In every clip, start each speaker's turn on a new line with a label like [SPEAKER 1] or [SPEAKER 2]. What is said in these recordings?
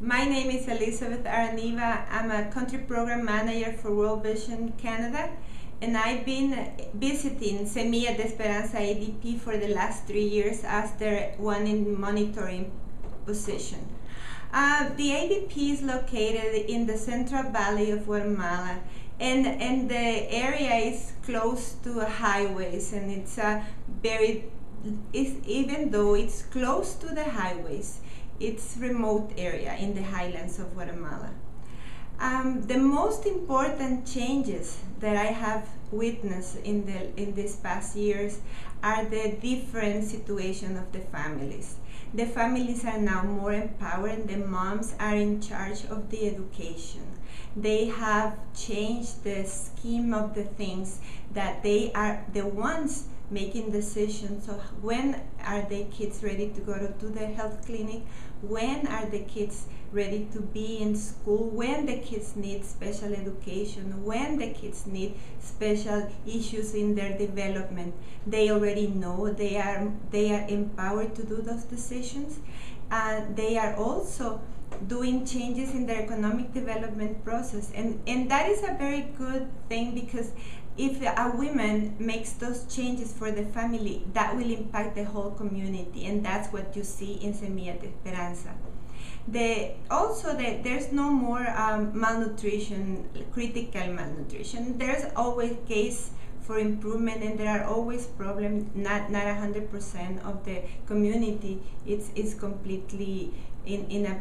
[SPEAKER 1] My name is Elizabeth Araniva. I'm a country program manager for World Vision Canada, and I've been visiting Semilla de Esperanza ADP for the last 3 years as their one in monitoring position. The ADP is located in the Central Valley of Guatemala, and the area is close to highways, and it's even though it's close to the highways, it's remote area in the highlands of Guatemala. The most important changes that I have witnessed in these past years are the different situation of the families. The families are now more empowered. The moms are in charge of the education. They have changed the scheme of the things, that they are the ones making decisions of when are the kids ready to go to the health clinic, when are the kids ready to be in school, when the kids need special education, when the kids need special issues in their development. They already know. They are empowered to do those decisions. They are also doing changes in their economic development process, and that is a very good thing, because if a woman makes those changes for the family, that will impact the whole community, and that's what you see in Semilla de Esperanza. There's no more malnutrition, critical malnutrition. There's always case for improvement, and there are always problems. Not 100% of the community is completely in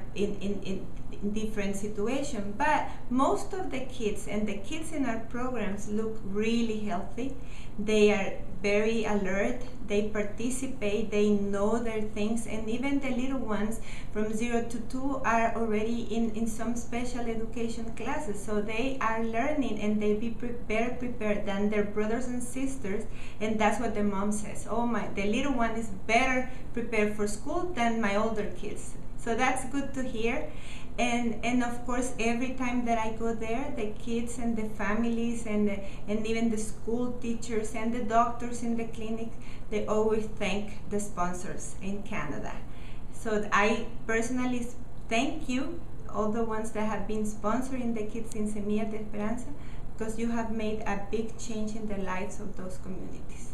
[SPEAKER 1] different situation, but most of the kids and the kids in our programs look really healthy. They are very alert, they participate, they know their things, and even the little ones from 0 to 2 are already in some special education classes, so they are learning, and they be better prepared than their brothers and sisters. And that's what the mom says, the little one is better prepared for school than my older kids. So that's good to hear. And of course, every time that I go there, the kids and the families and even the school teachers and the doctors in the clinic, they always thank the sponsors in Canada. So I personally thank you, all the ones that have been sponsoring the kids in Semilla de Esperanza, because you have made a big change in the lives of those communities.